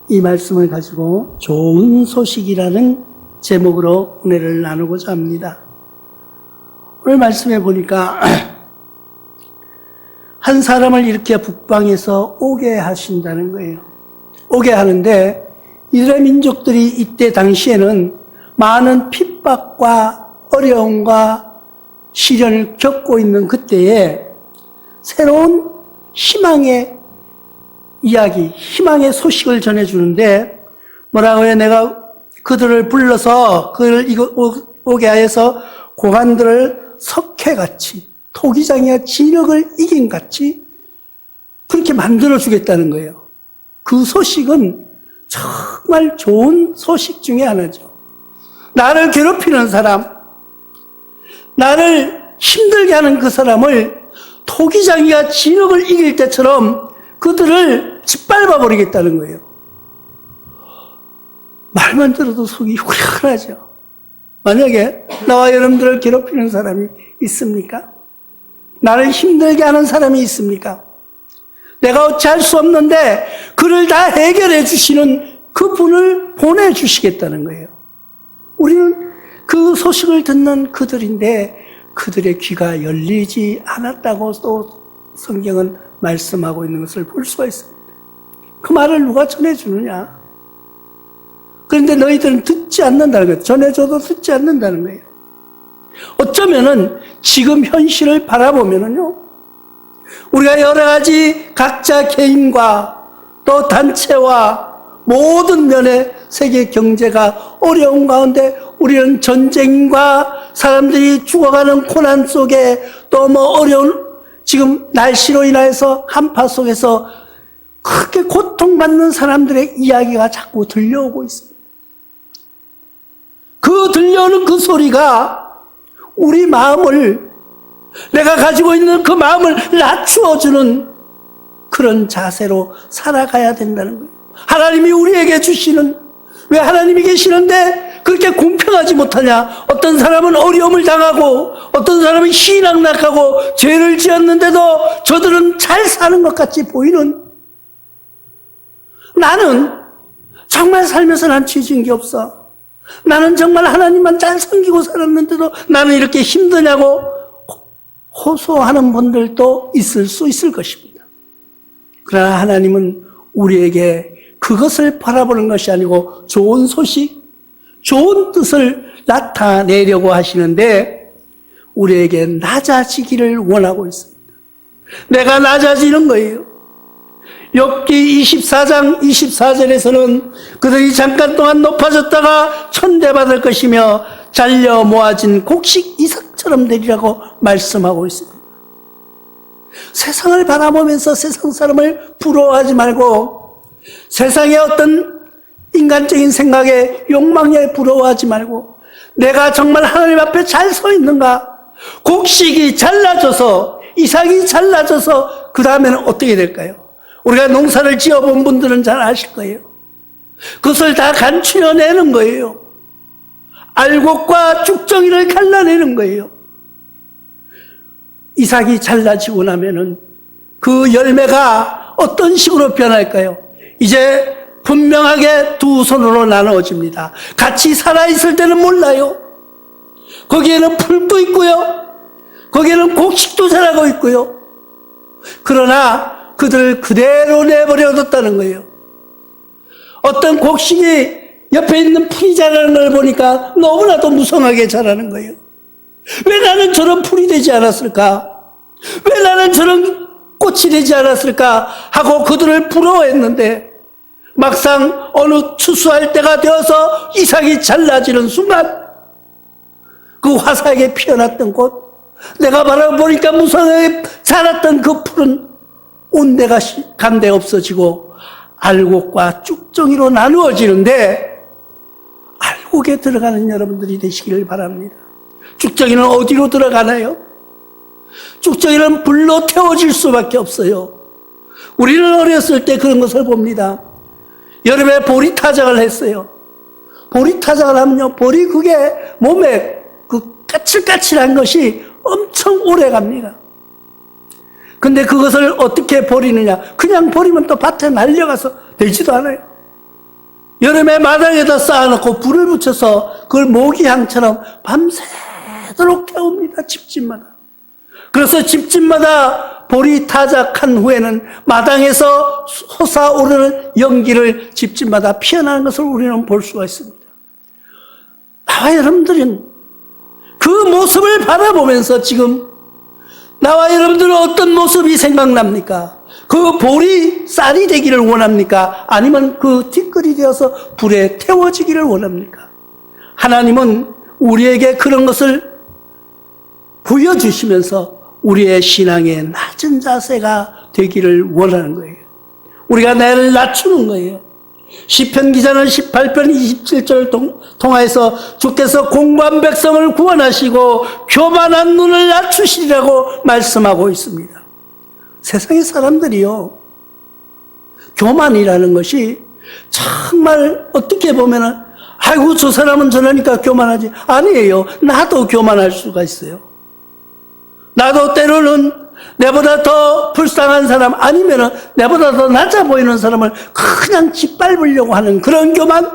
이 말씀을 가지고 좋은 소식이라는 제목으로 은혜를 나누고자 합니다. 오늘 말씀해 보니까 한 사람을 이렇게 북방에서 오게 하신다는 거예요. 오게 하는데 이스라엘 민족들이 이때 당시에는 많은 핍박과 어려움과 시련을 겪고 있는 그때에 새로운 희망의 이야기, 희망의 소식을 전해주는데 뭐라고 해요? 내가 그들을 불러서 그를 오게 하여서 고관들을 석회같이 토기장이와 진흙을 이긴 같이 그렇게 만들어주겠다는 거예요. 그 소식은 정말 좋은 소식 중에 하나죠. 나를 괴롭히는 사람, 나를 힘들게 하는 그 사람을 토기장이가 진흙을 이길 때처럼 그들을 짓밟아 버리겠다는 거예요. 말만 들어도 속이 후련하죠. 만약에 나와 여러분들을 괴롭히는 사람이 있습니까? 나를 힘들게 하는 사람이 있습니까? 내가 어찌할 수 없는데 그를 다 해결해 주시는 그분을 보내주시겠다는 거예요. 우리는 그 소식을 듣는 그들인데 그들의 귀가 열리지 않았다고 또 성경은 말씀하고 있는 것을 볼 수가 있습니다. 그 말을 누가 전해주느냐? 그런데 너희들은 듣지 않는다는 거예요. 전해줘도 듣지 않는다는 거예요. 어쩌면은 지금 현실을 바라보면은요, 우리가 여러 가지 각자 개인과 또 단체와 모든 면의 세계 경제가 어려운 가운데 우리는 전쟁과 사람들이 죽어가는 고난 속에 또 뭐 어려운 지금 날씨로 인해서 한파 속에서 그렇게 고통받는 사람들의 이야기가 자꾸 들려오고 있습니다. 그 들려오는 그 소리가 우리 마음을, 내가 가지고 있는 그 마음을 낮추어주는 그런 자세로 살아가야 된다는 거예요. 하나님이 우리에게 주시는, 왜 하나님이 계시는데 그렇게 공평하지 못하냐? 어떤 사람은 어려움을 당하고 어떤 사람은 희락락하고 죄를 지었는데도 저들은 잘 사는 것 같이 보이는, 나는 정말 살면서 난 죄 지은 게 없어. 나는 정말 하나님만 잘 섬기고 살았는데도 나는 이렇게 힘드냐고 호소하는 분들도 있을 수 있을 것입니다. 그러나 하나님은 우리에게 그것을 바라보는 것이 아니고 좋은 소식, 좋은 뜻을 나타내려고 하시는데 우리에게 낮아지기를 원하고 있습니다. 내가 낮아지는 거예요. 욥기 24장 24절에서는 그들이 잠깐 동안 높아졌다가 천대받을 것이며 잘려 모아진 곡식 이삭처럼 되리라고 말씀하고 있습니다. 세상을 바라보면서 세상 사람을 부러워하지 말고 세상의 어떤 인간적인 생각에 욕망에 부러워하지 말고 내가 정말 하나님 앞에 잘 서 있는가? 곡식이 잘라져서 이삭이 잘라져서 그 다음에는 어떻게 될까요? 우리가 농사를 지어본 분들은 잘 아실 거예요. 그것을 다 간추려내는 거예요. 알곡과 쭉정이를 갈라내는 거예요. 이삭이 잘라지고 나면은 그 열매가 어떤 식으로 변할까요? 이제 분명하게 두 손으로 나누어집니다. 같이 살아있을 때는 몰라요. 거기에는 풀도 있고요. 거기에는 곡식도 자라고 있고요. 그러나 그들을 그대로 내버려뒀다는 거예요. 어떤 곡식이 옆에 있는 풀이 자라는 걸 보니까 너무나도 무성하게 자라는 거예요. 왜 나는 저런 풀이 되지 않았을까? 왜 나는 저런 꽃이 되지 않았을까? 하고 그들을 부러워했는데 막상 어느 추수할 때가 되어서 이삭이 잘라지는 순간 그 화사하게 피어났던 꽃, 내가 바라보니까 무성하게 자랐던 그 풀은 온데가 간데 없어지고 알곡과 쭉정이로 나누어지는데 알곡에 들어가는 여러분들이 되시기를 바랍니다. 쭉정이는 어디로 들어가나요? 쭉정이는 불로 태워질 수밖에 없어요. 우리는 어렸을 때 그런 것을 봅니다. 여름에 보리타작을 했어요. 보리타작을 하면요, 보리 그게 몸에 그 까칠까칠한 것이 엄청 오래 갑니다. 근데 그것을 어떻게 버리느냐? 그냥 버리면 또 밭에 날려가서 되지도 않아요. 여름에 마당에다 쌓아놓고 불을 붙여서 그걸 모기향처럼 밤새도록 태웁니다. 집집마다. 그래서 집집마다 볼이 타작한 후에는 마당에서 솟아오르는 연기를 집집마다 피어나는 것을 우리는 볼 수가 있습니다. 나와 여러분들은 그 모습을 바라보면서 지금 나와 여러분들은 어떤 모습이 생각납니까? 그 볼이 쌀이 되기를 원합니까? 아니면 그 티끌이 되어서 불에 태워지기를 원합니까? 하나님은 우리에게 그런 것을 보여주시면서 우리의 신앙의 낮은 자세가 되기를 원하는 거예요. 우리가 나를 낮추는 거예요. 시편 기자는 18편 27절 통하여서 주께서 공고한 백성을 구원하시고 교만한 눈을 낮추시리라고 말씀하고 있습니다. 세상의 사람들이요, 교만이라는 것이 정말 어떻게 보면은 아이고 저 사람은 저러니까 교만하지. 아니에요. 나도 교만할 수가 있어요. 나도 때로는 내보다 더 불쌍한 사람 아니면은 내보다 더 낮아 보이는 사람을 그냥 짓밟으려고 하는 그런 교만,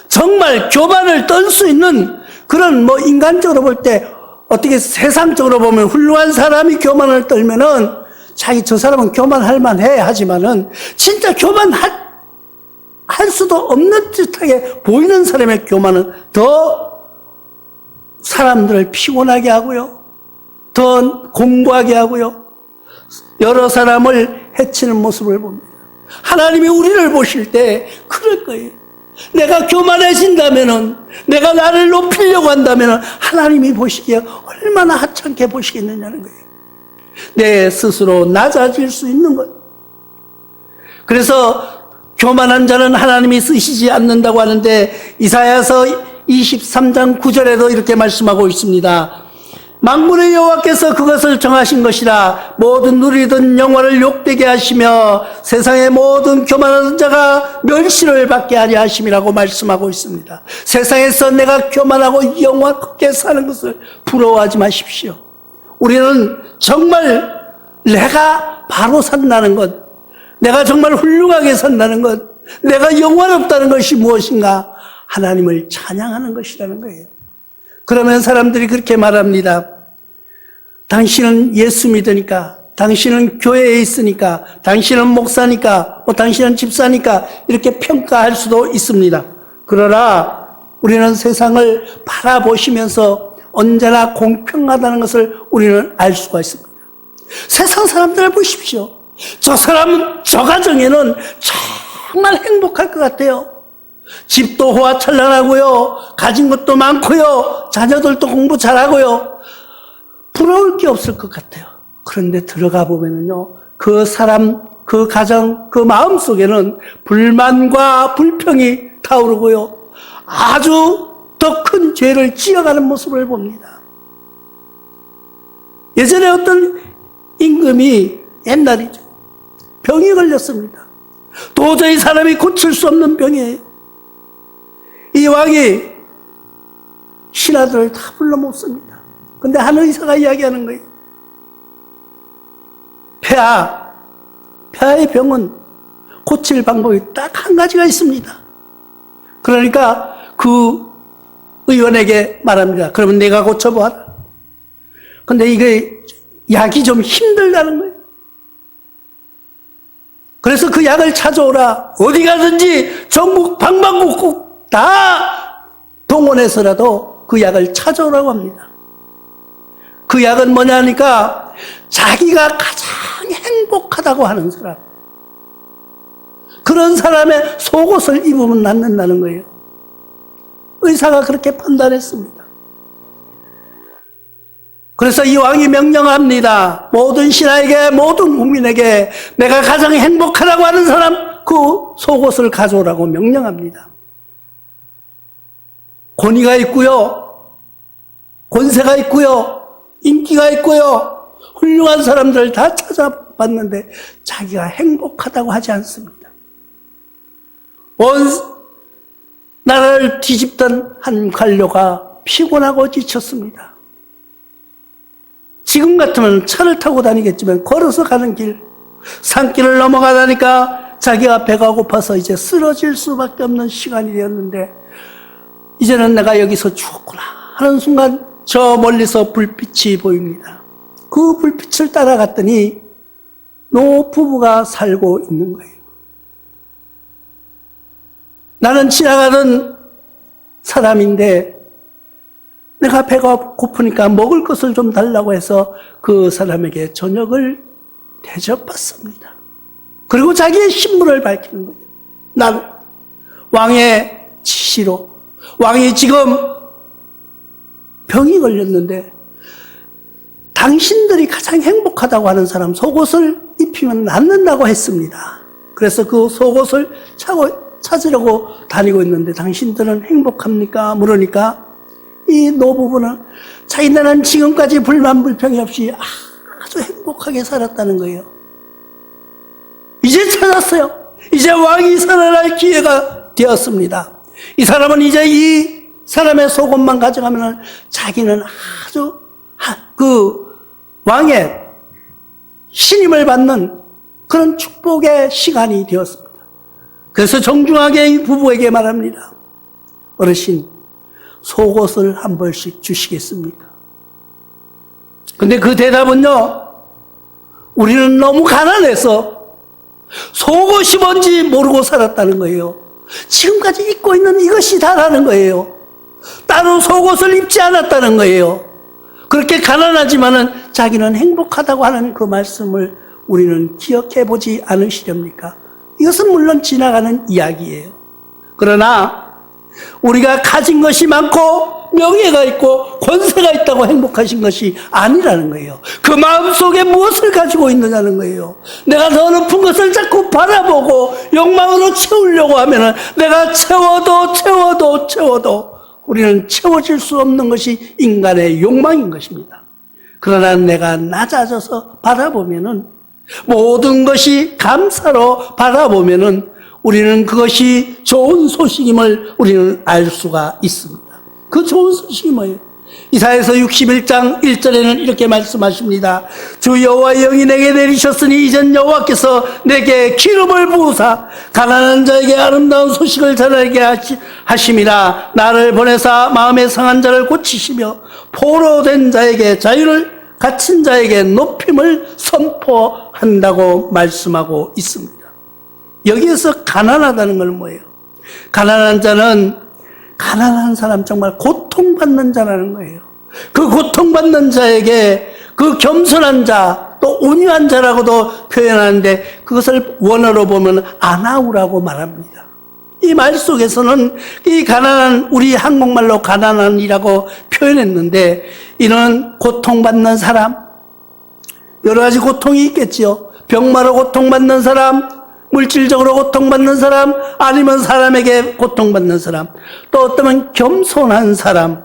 정말 교만을 떨 수 있는 그런 인간적으로 볼 때 어떻게 세상적으로 보면 훌륭한 사람이 교만을 떨면은 자기 저 사람은 교만할 만해 하지만은 진짜 교만할 수도 없는 듯하게 보이는 사람의 교만은 더 사람들을 피곤하게 하고요. 더 공부하게 하고요. 여러 사람을 해치는 모습을 봅니다. 하나님이 우리를 보실 때 그럴 거예요. 내가 교만해진다면은, 내가 나를 높이려고 한다면은 하나님이 보시기에 얼마나 하찮게 보시겠느냐는 거예요. 내 스스로 낮아질 수 있는 것. 그래서 교만한 자는 하나님이 쓰시지 않는다고 하는데 이사야서 23장 9절에도 이렇게 말씀하고 있습니다. 만군의 여호와께서 그것을 정하신 것이라. 모든 누리던 영화를 욕되게 하시며 세상의 모든 교만한 자가 멸시를 받게 하려 하심이라고 말씀하고 있습니다. 세상에서 내가 교만하고 영화롭게 사는 것을 부러워하지 마십시오. 우리는 정말 내가 바로 산다는 것, 내가 정말 훌륭하게 산다는 것, 내가 영화롭다는 것이 무엇인가? 하나님을 찬양하는 것이라는 거예요. 그러면 사람들이 그렇게 말합니다. 당신은 예수 믿으니까, 당신은 교회에 있으니까, 당신은 목사니까, 당신은 집사니까 이렇게 평가할 수도 있습니다. 그러나 우리는 세상을 바라보시면서 언제나 공평하다는 것을 우리는 알 수가 있습니다. 세상 사람들을 보십시오. 저 사람은 저 가정에는 정말 행복할 것 같아요. 집도 호화찬란하고요, 가진 것도 많고요, 자녀들도 공부 잘하고요, 부러울 게 없을 것 같아요. 그런데 들어가 보면은요, 그 사람, 그 가정, 그 마음 속에는 불만과 불평이 타오르고요, 아주 더 큰 죄를 지어가는 모습을 봅니다. 예전에 어떤 임금이, 옛날이죠, 병이 걸렸습니다. 도저히 사람이 고칠 수 없는 병이에요. 이 왕이 신하들을 다 불러 모습니다. 근데 한 의사가 이야기하는 거예요. 폐하의 병은 고칠 방법이 딱 한 가지가 있습니다. 그러니까 그 의원에게 말합니다. 그러면 내가 고쳐보아라. 근데 이게 약이 좀 힘들다는 거예요. 그래서 그 약을 찾아오라. 어디 가든지 전국 방방곡곡 다 동원해서라도 그 약을 찾아오라고 합니다. 그 약은 뭐냐 하니까 자기가 가장 행복하다고 하는 사람, 그런 사람의 속옷을 입으면 낫는다는 거예요. 의사가 그렇게 판단했습니다. 그래서 이 왕이 명령합니다. 모든 신하에게, 모든 국민에게 내가 가장 행복하다고 하는 사람 그 속옷을 가져오라고 명령합니다. 권위가 있고요, 권세가 있고요, 인기가 있고요, 훌륭한 사람들을 다 찾아봤는데 자기가 행복하다고 하지 않습니다. 온 나라를 뒤집던 한 관료가 피곤하고 지쳤습니다. 지금 같으면 차를 타고 다니겠지만 걸어서 가는 길, 산길을 넘어가다니까 자기가 배가 고파서 이제 쓰러질 수밖에 없는 시간이 되었는데 이제는 내가 여기서 죽었구나 하는 순간 저 멀리서 불빛이 보입니다. 그 불빛을 따라갔더니 노 부부가 살고 있는 거예요. 나는 지나가던 사람인데 내가 배가 고프니까 먹을 것을 좀 달라고 해서 그 사람에게 저녁을 대접받습니다. 그리고 자기의 신분을 밝히는 거예요. 나는 왕의 지시로 왕이 지금 병이 걸렸는데 당신들이 가장 행복하다고 하는 사람 속옷을 입히면 낫는다고 했습니다. 그래서 그 속옷을 찾으려고 다니고 있는데 당신들은 행복합니까? 물으니까 이 노부부는 자기네는 지금까지 불만불평이 없이 아주 행복하게 살았다는 거예요. 이제 찾았어요. 이제 왕이 살아날 기회가 되었습니다. 이 사람은 이제 이 사람의 속옷만 가져가면 자기는 아주 그 왕의 신임을 받는 그런 축복의 시간이 되었습니다. 그래서 정중하게 이 부부에게 말합니다. 어르신, 속옷을 한 벌씩 주시겠습니까? 근데 그 대답은요, 우리는 너무 가난해서 속옷이 뭔지 모르고 살았다는 거예요. 지금까지 입고 있는 이것이 다라는 거예요. 따로 속옷을 입지 않았다는 거예요. 그렇게 가난하지만은 자기는 행복하다고 하는 그 말씀을 우리는 기억해 보지 않으시렵니까? 이것은 물론 지나가는 이야기예요. 그러나 우리가 가진 것이 많고 명예가 있고 권세가 있다고 행복하신 것이 아니라는 거예요. 그 마음속에 무엇을 가지고 있느냐는 거예요. 내가 더 높은 것을 자꾸 바라보고 욕망으로 채우려고 하면은 내가 채워도 우리는 채워질 수 없는 것이 인간의 욕망인 것입니다. 그러나 내가 낮아져서 바라보면은 모든 것이 감사로 바라보면은 우리는 그것이 좋은 소식임을 우리는 알 수가 있습니다. 그 좋은 소식이 뭐예요? 이사야서 61장 1절에는 이렇게 말씀하십니다. 주 여호와의 영이 내게 내리셨으니 이젠 여호와께서 내게 기름을 부으사 가난한 자에게 아름다운 소식을 전하게 하심이라. 나를 보내사 마음에 상한 자를 고치시며 포로된 자에게 자유를, 갇힌 자에게 높임을 선포한다고 말씀하고 있습니다. 여기에서 가난하다는 건 뭐예요? 가난한 자는 가난한 사람, 정말 고통받는 자라는 거예요. 그 고통받는 자에게 그 겸손한 자, 또 온유한 자라고도 표현하는데 그것을 원어로 보면 아나우라고 말합니다. 이 말 속에서는 이 가난한, 우리 한국말로 가난한이라고 표현했는데 이는 고통받는 사람, 여러 가지 고통이 있겠지요. 병마로 고통받는 사람, 물질적으로 고통받는 사람, 아니면 사람에게 고통받는 사람, 또 어쩌면 겸손한 사람,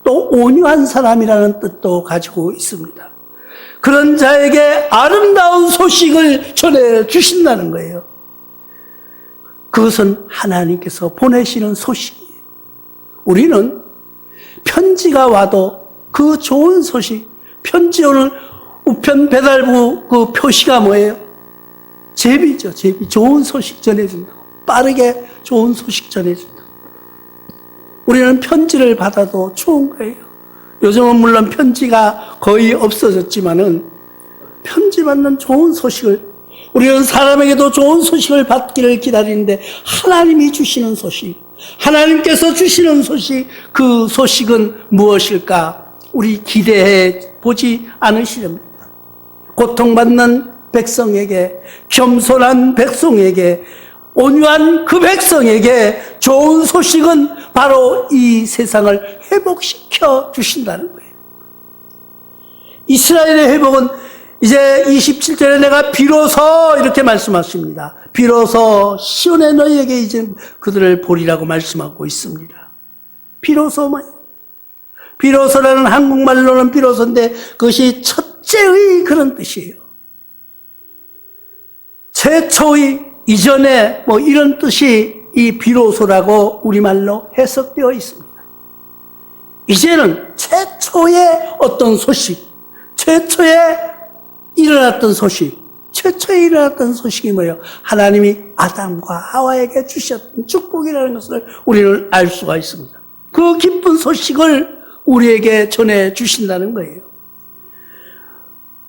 또 온유한 사람이라는 뜻도 가지고 있습니다. 그런 자에게 아름다운 소식을 전해주신다는 거예요. 그것은 하나님께서 보내시는 소식이에요. 우리는 편지가 와도 그 좋은 소식, 편지 오는 우편 배달부 그 표시가 뭐예요? 제비죠, 제비. 좋은 소식 전해준다고. 빠르게 좋은 소식 전해준다고. 우리는 편지를 받아도 좋은 거예요. 요즘은 물론 편지가 거의 없어졌지만은 편지 받는 좋은 소식을, 우리는 사람에게도 좋은 소식을 받기를 기다리는데 하나님이 주시는 소식, 하나님께서 주시는 소식, 그 소식은 무엇일까? 우리 기대해 보지 않으시렵니까? 고통받는 백성에게, 겸손한 백성에게, 온유한 그 백성에게 좋은 소식은 바로 이 세상을 회복시켜 주신다는 거예요. 이스라엘의 회복은 이제 27절에 내가 비로소 이렇게 말씀하십니다. 비로소 시온의 너희에게 이제 그들을 보리라고 말씀하고 있습니다. 비로소 뭐예요? 비로소라는 한국말로는 비로소인데 그것이 첫째의 그런 뜻이에요. 최초의, 이전에 뭐 이런 뜻이 이 비로소라고 우리말로 해석되어 있습니다. 이제는 최초의 어떤 소식, 최초에 일어났던 소식, 최초에 일어났던 소식이 뭐예요? 하나님이 아담과 하와에게 주셨던 축복이라는 것을 우리는 알 수가 있습니다. 그 기쁜 소식을 우리에게 전해 주신다는 거예요.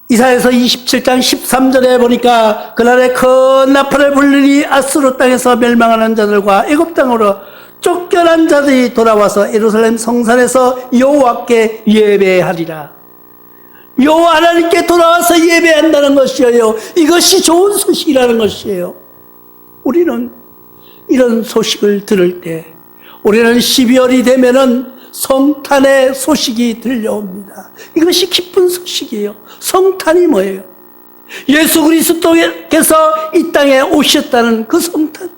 이사야서 27장 13절에 보니까 그날에 큰 나팔을 불리니 아수르 땅에서 멸망하는 자들과 애굽 땅으로 쫓겨난 자들이 돌아와서 예루살렘 성산에서 여호와께 예배하리라. 여호와 하나님께 돌아와서 예배한다는 것이에요. 이것이 좋은 소식이라는 것이에요. 우리는 이런 소식을 들을 때 우리는 12월이 되면은 성탄의 소식이 들려옵니다. 이것이 기쁜 소식이에요. 성탄이 뭐예요? 예수 그리스도께서 이 땅에 오셨다는 그 성탄.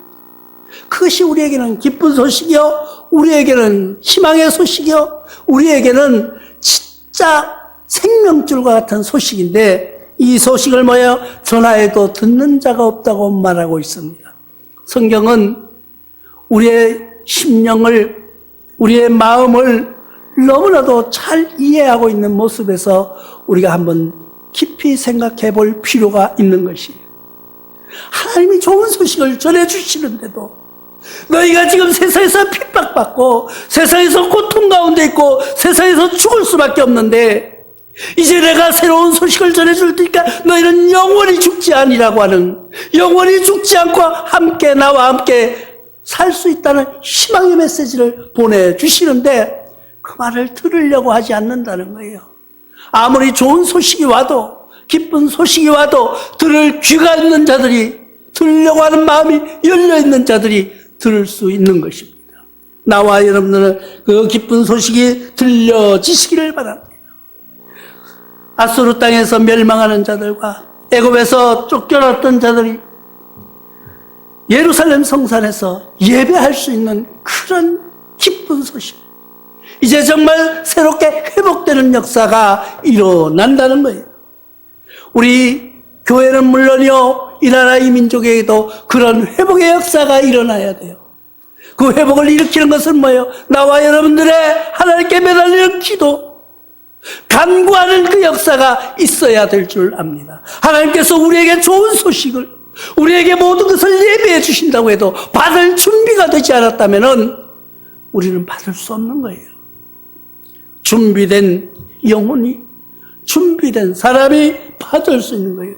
그것이 우리에게는 기쁜 소식이요, 우리에게는 희망의 소식이요, 우리에게는 진짜 생명줄과 같은 소식인데, 이 소식을 뭐예요? 전하여도 듣는 자가 없다고 말하고 있습니다. 성경은 우리의 심령을, 우리의 마음을 너무나도 잘 이해하고 있는 모습에서 우리가 한번 깊이 생각해 볼 필요가 있는 것이에요. 하나님이 좋은 소식을 전해주시는데도 너희가 지금 세상에서 핍박받고 세상에서 고통 가운데 있고 세상에서 죽을 수밖에 없는데 이제 내가 새로운 소식을 전해줄 테니까 너희는 영원히 죽지 아니라고 하는, 영원히 죽지 않고 함께 나와 함께 살 수 있다는 희망의 메시지를 보내주시는데 그 말을 들으려고 하지 않는다는 거예요. 아무리 좋은 소식이 와도, 기쁜 소식이 와도 들을 귀가 있는 자들이, 들으려고 하는 마음이 열려있는 자들이 들을 수 있는 것입니다. 나와 여러분들은 그 기쁜 소식이 들려지시기를 바랍니다. 아수르 땅에서 멸망하는 자들과 애굽에서 쫓겨났던 자들이 예루살렘 성산에서 예배할 수 있는 그런 기쁜 소식. 이제 정말 새롭게 회복되는 역사가 일어난다는 거예요. 우리 교회는 물론이요, 이 나라 이 민족에게도 그런 회복의 역사가 일어나야 돼요. 그 회복을 일으키는 것은 뭐예요? 나와 여러분들의 하나님께 매달리는 기도, 간구하는 그 역사가 있어야 될 줄 압니다. 하나님께서 우리에게 좋은 소식을, 우리에게 모든 것을 예배해 주신다고 해도 받을 준비가 되지 않았다면 우리는 받을 수 없는 거예요. 준비된 영혼이, 준비된 사람이 받을 수 있는 거예요.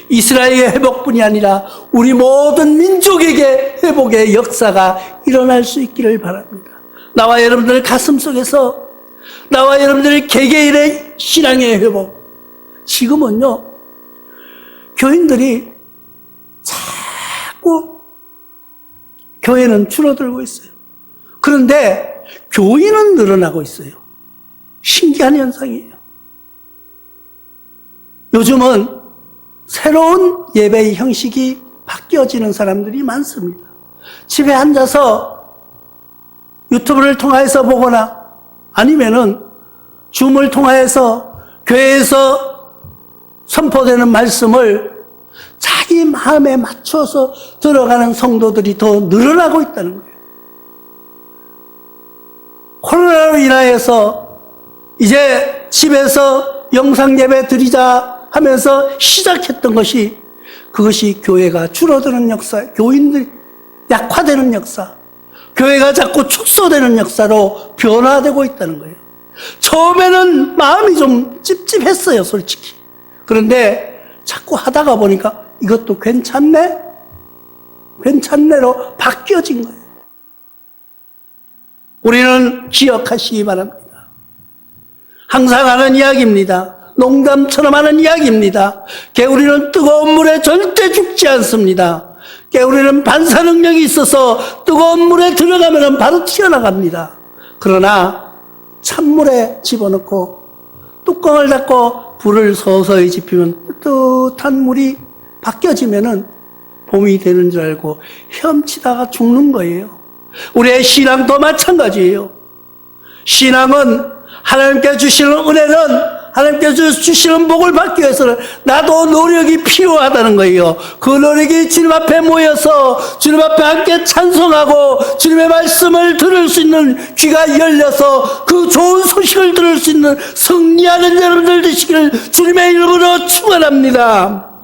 이스라엘의 회복뿐이 아니라 우리 모든 민족에게 회복의 역사가 일어날 수 있기를 바랍니다. 나와 여러분들 가슴 속에서, 나와 여러분들의 개개인의 신앙의 회복. 지금은요, 교인들이 자꾸 교회는 줄어들고 있어요. 그런데 교인은 늘어나고 있어요. 신기한 현상이에요. 요즘은 새로운 예배의 형식이 바뀌어지는 사람들이 많습니다. 집에 앉아서 유튜브를 통해서 보거나 아니면은 줌을 통해서 교회에서 선포되는 말씀을 자기 마음에 맞춰서 들어가는 성도들이 더 늘어나고 있다는 거예요. 코로나로 인하여서 이제 집에서 영상 예배 드리자 하면서 시작했던 것이, 그것이 교회가 줄어드는 역사, 교인들이 약화되는 역사, 교회가 자꾸 축소되는 역사로 변화되고 있다는 거예요. 처음에는 마음이 좀 찝찝했어요, 솔직히. 그런데 자꾸 하다가 보니까 이것도 괜찮네? 괜찮네로 바뀌어진 거예요. 우리는 기억하시기 바랍니다. 항상 하는 이야기입니다. 농담처럼 하는 이야기입니다. 개구리는 뜨거운 물에 절대 죽지 않습니다. 개구리는 반사 능력이 있어서 뜨거운 물에 들어가면 바로 튀어나갑니다. 그러나 찬물에 집어넣고 뚜껑을 닫고 불을 서서히 지피면 뜨뜻한 물이 바뀌어지면은 봄이 되는 줄 알고 헤엄치다가 죽는 거예요. 우리의 신앙도 마찬가지예요. 신앙은 하나님께 주시는 은혜는, 하나님께 주시는 복을 받기 위해서는 나도 노력이 필요하다는 거예요. 그 노력이 주님 앞에 모여서 주님 앞에 함께 찬송하고 주님의 말씀을 들을 수 있는 귀가 열려서 그 좋은 소식을 들을 수 있는 승리하는 여러분들 되시기를 주님의 이름으로 축원합니다.